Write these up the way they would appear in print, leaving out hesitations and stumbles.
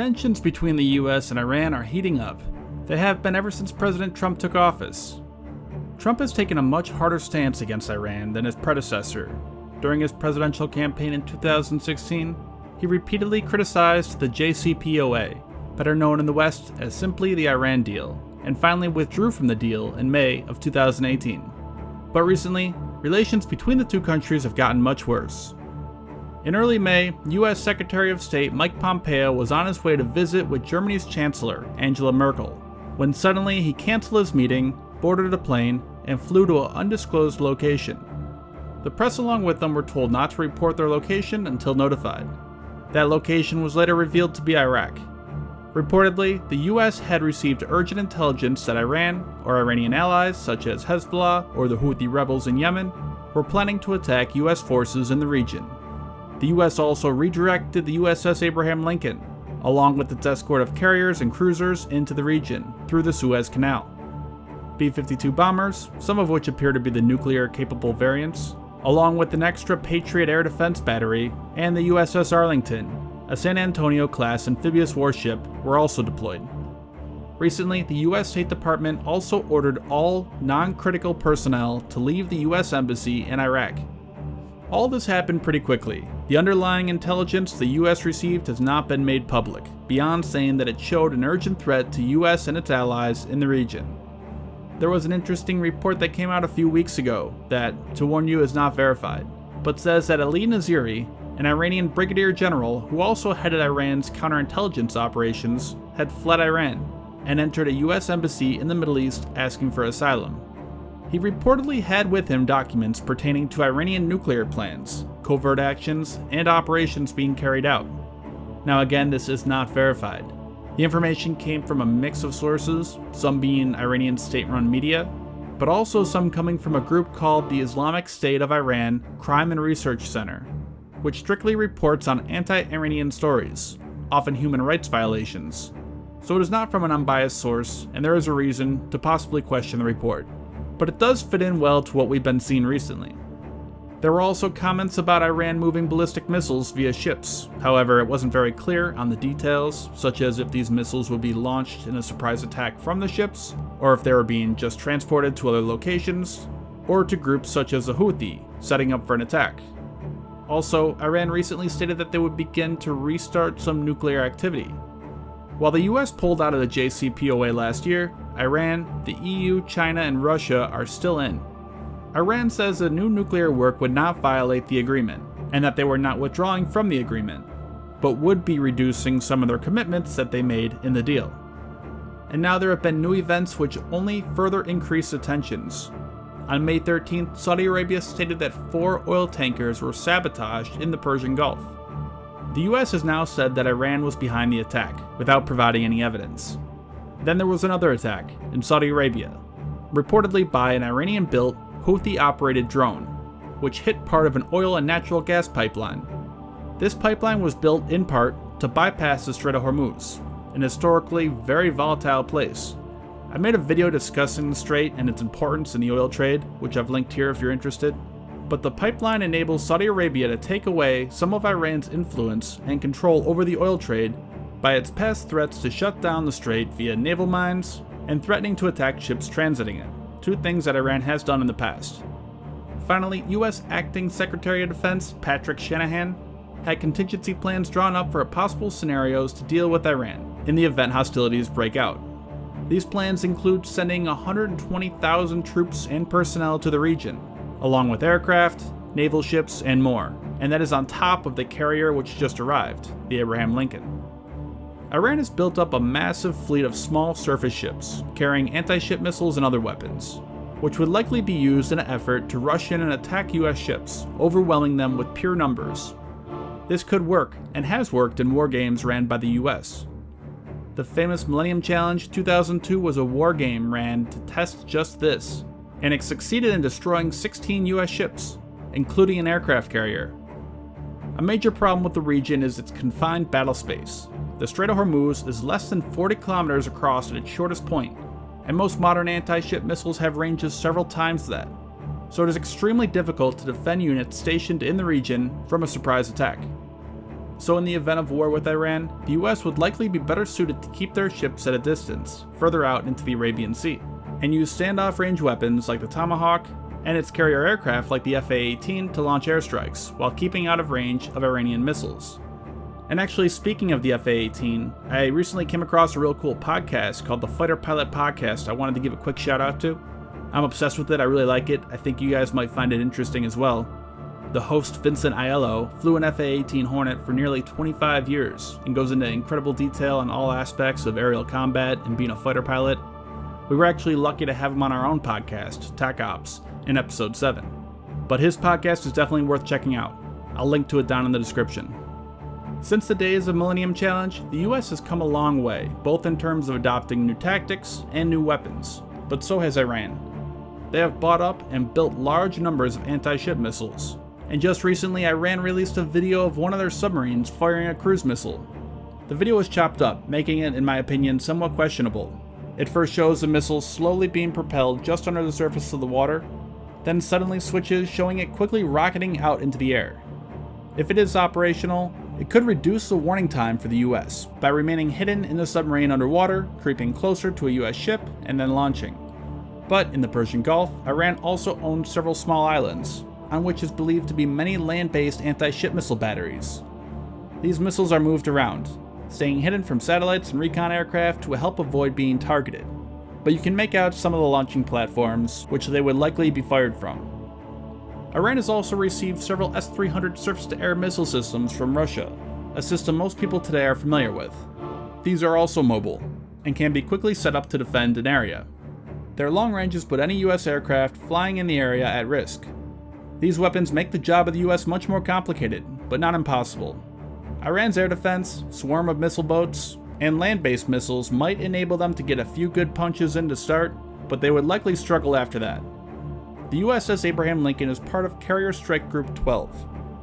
Tensions between the US and Iran are heating up. They have been ever since President Trump took office. Trump has taken a much harder stance against Iran than his predecessor. During his presidential campaign in 2016, he repeatedly criticized the JCPOA, better known in the West as simply the Iran deal, and finally withdrew from the deal in May of 2018. But recently, relations between the two countries have gotten much worse. In early May, US Secretary of State Mike Pompeo was on his way to visit with Germany's Chancellor, Angela Merkel, when suddenly he canceled his meeting, boarded a plane, and flew to an undisclosed location. The press along with them were told not to report their location until notified. That location was later revealed to be Iraq. Reportedly, the US had received urgent intelligence that Iran, or Iranian allies such as Hezbollah or the Houthi rebels in Yemen, were planning to attack US forces in the region. The US also redirected the USS Abraham Lincoln, along with its escort of carriers and cruisers, into the region through the Suez Canal. B-52 bombers, some of which appear to be the nuclear-capable variants, along with an extra Patriot air defense battery, and the USS Arlington, a San Antonio-class amphibious warship, were also deployed. Recently, the US State Department also ordered all non-critical personnel to leave the US Embassy in Iraq. All this happened pretty quickly. The underlying intelligence the US received has not been made public, beyond saying that it showed an urgent threat to US and its allies in the region. There was an interesting report that came out a few weeks ago that, to warn you, is not verified, but says that Ali Naziri, an Iranian brigadier general who also headed Iran's counterintelligence operations, had fled Iran and entered a US embassy in the Middle East asking for asylum. He reportedly had with him documents pertaining to Iranian nuclear plans, covert actions, and operations being carried out. Now again, this is not verified. The information came from a mix of sources, some being Iranian state-run media, but also some coming from a group called the Islamic State of Iran Crime and Research Center, which strictly reports on anti-Iranian stories, often human rights violations. So it is not from an unbiased source, and there is a reason to possibly question the report. But it does fit in well to what we've been seeing recently. There were also comments about Iran moving ballistic missiles via ships. However, it wasn't very clear on the details, such as if these missiles would be launched in a surprise attack from the ships, or if they were being just transported to other locations, or to groups such as the Houthi, setting up for an attack. Also, Iran recently stated that they would begin to restart some nuclear activity. While the US pulled out of the JCPOA last year, Iran, the EU, China, and Russia are still in. Iran says the new nuclear work would not violate the agreement, and that they were not withdrawing from the agreement, but would be reducing some of their commitments that they made in the deal. And now there have been new events which only further increase the tensions. On May 13th, Saudi Arabia stated that 4 oil tankers were sabotaged in the Persian Gulf. The US has now said that Iran was behind the attack, without providing any evidence. Then there was another attack, in Saudi Arabia, reportedly by an Iranian-built, Houthi-operated drone, which hit part of an oil and natural gas pipeline. This pipeline was built in part to bypass the Strait of Hormuz, an historically very volatile place. I made a video discussing the Strait and its importance in the oil trade, which I've linked here if you're interested. But the pipeline enables Saudi Arabia to take away some of Iran's influence and control over the oil trade by its past threats to shut down the strait via naval mines and threatening to attack ships transiting it, 2 things that Iran has done in the past. Finally, US Acting Secretary of Defense Patrick Shanahan had contingency plans drawn up for possible scenarios to deal with Iran in the event hostilities break out. These plans include sending 120,000 troops and personnel to the region, along with aircraft, naval ships, and more, and that is on top of the carrier which just arrived, the Abraham Lincoln. Iran has built up a massive fleet of small surface ships, carrying anti-ship missiles and other weapons, which would likely be used in an effort to rush in and attack US ships, overwhelming them with pure numbers. This could work, and has worked in war games ran by the US. The famous Millennium Challenge 2002 was a war game ran to test just this, and it succeeded in destroying 16 US ships, including an aircraft carrier. A major problem with the region is its confined battle space. The Strait of Hormuz is less than 40 kilometers across at its shortest point, and most modern anti-ship missiles have ranges several times that, so it is extremely difficult to defend units stationed in the region from a surprise attack. So in the event of war with Iran, the US would likely be better suited to keep their ships at a distance, further out into the Arabian Sea, and use standoff range weapons like the Tomahawk, and its carrier aircraft like the F-A-18 to launch airstrikes, while keeping out of range of Iranian missiles. And actually, speaking of the F-A-18, I recently came across a real cool podcast called the Fighter Pilot Podcast I wanted to give a quick shout out to. I'm obsessed with it, I really like it, I think you guys might find it interesting as well. The host, Vincent Aiello, flew an F-A-18 Hornet for nearly 25 years and goes into incredible detail on all aspects of aerial combat and being a fighter pilot. We were actually lucky to have him on our own podcast, TAC Ops, in episode 7. But his podcast is definitely worth checking out. I'll link to it down in the description. Since the days of Millennium Challenge, the US has come a long way, both in terms of adopting new tactics and new weapons, but so has Iran. They have bought up and built large numbers of anti-ship missiles, and just recently Iran released a video of one of their submarines firing a cruise missile. The video was chopped up, making it, in my opinion, somewhat questionable. It first shows the missile slowly being propelled just under the surface of the water, then suddenly switches, showing it quickly rocketing out into the air. If it is operational, it could reduce the warning time for the US by remaining hidden in the submarine underwater, creeping closer to a US ship, and then launching. But in the Persian Gulf, Iran also owns several small islands, on which is believed to be many land-based anti-ship missile batteries. These missiles are moved around, staying hidden from satellites and recon aircraft to help avoid being targeted, but you can make out some of the launching platforms, which they would likely be fired from. Iran has also received several S-300 surface-to-air missile systems from Russia, a system most people today are familiar with. These are also mobile, and can be quickly set up to defend an area. Their long ranges put any US aircraft flying in the area at risk. These weapons make the job of the US much more complicated, but not impossible. Iran's air defense, swarm of missile boats, and land-based missiles might enable them to get a few good punches in to start, but they would likely struggle after that. The USS Abraham Lincoln is part of Carrier Strike Group 12,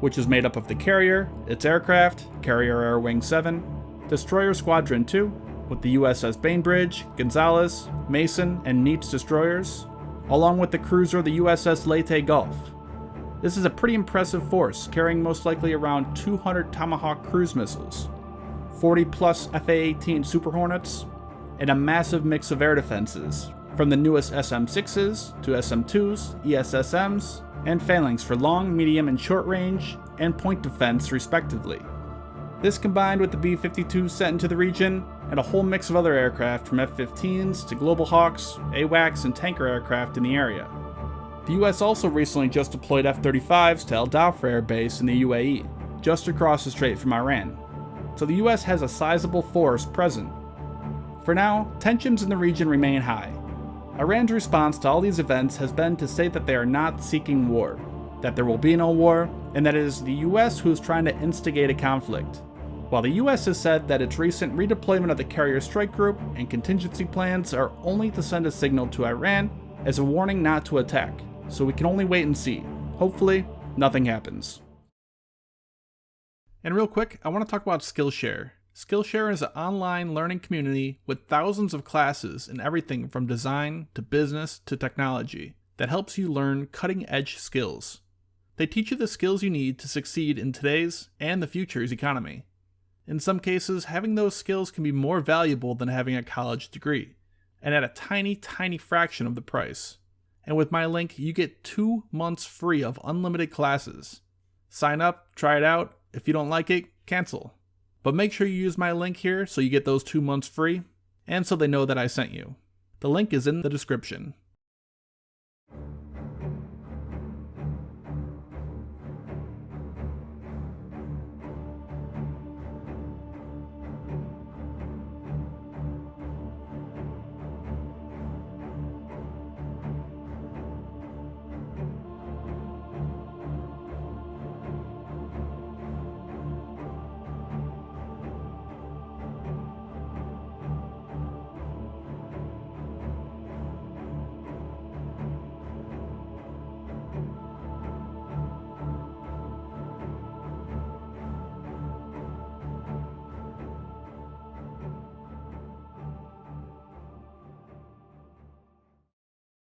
which is made up of the carrier, its aircraft, Carrier Air Wing 7, Destroyer Squadron 2, with the USS Bainbridge, Gonzales, Mason, and Neats destroyers, along with the cruiser the USS Leyte Gulf. This is a pretty impressive force, carrying most likely around 200 Tomahawk cruise missiles, 40 plus F-A-18 Super Hornets, and a massive mix of air defenses, from the newest SM-6s to SM-2s, ESSMs, and Phalanx for long, medium, and short range, and point defense respectively. This combined with the B-52 sent into the region, and a whole mix of other aircraft from F-15s to Global Hawks, AWACS, and tanker aircraft in the area. The US also recently just deployed F-35s to Al Dhafra Air Base in the UAE, just across the Strait from Iran. So the US has a sizable force present. For now, tensions in the region remain high. Iran's response to all these events has been to say that they are not seeking war, that there will be no war, and that it is the US who is trying to instigate a conflict. While the US has said that its recent redeployment of the Carrier Strike Group and contingency plans are only to send a signal to Iran as a warning not to attack, so we can only wait and see. Hopefully, nothing happens. And real quick, I want to talk about Skillshare. Skillshare is an online learning community with thousands of classes in everything from design to business to technology that helps you learn cutting-edge skills. They teach you the skills you need to succeed in today's and the future's economy. In some cases, having those skills can be more valuable than having a college degree, and at a tiny, tiny fraction of the price. And with my link, you get 2 months free of unlimited classes. Sign up, try it out. If you don't like it, cancel. But make sure you use my link here so you get those 2 months free, and so they know that I sent you. The link is in the description.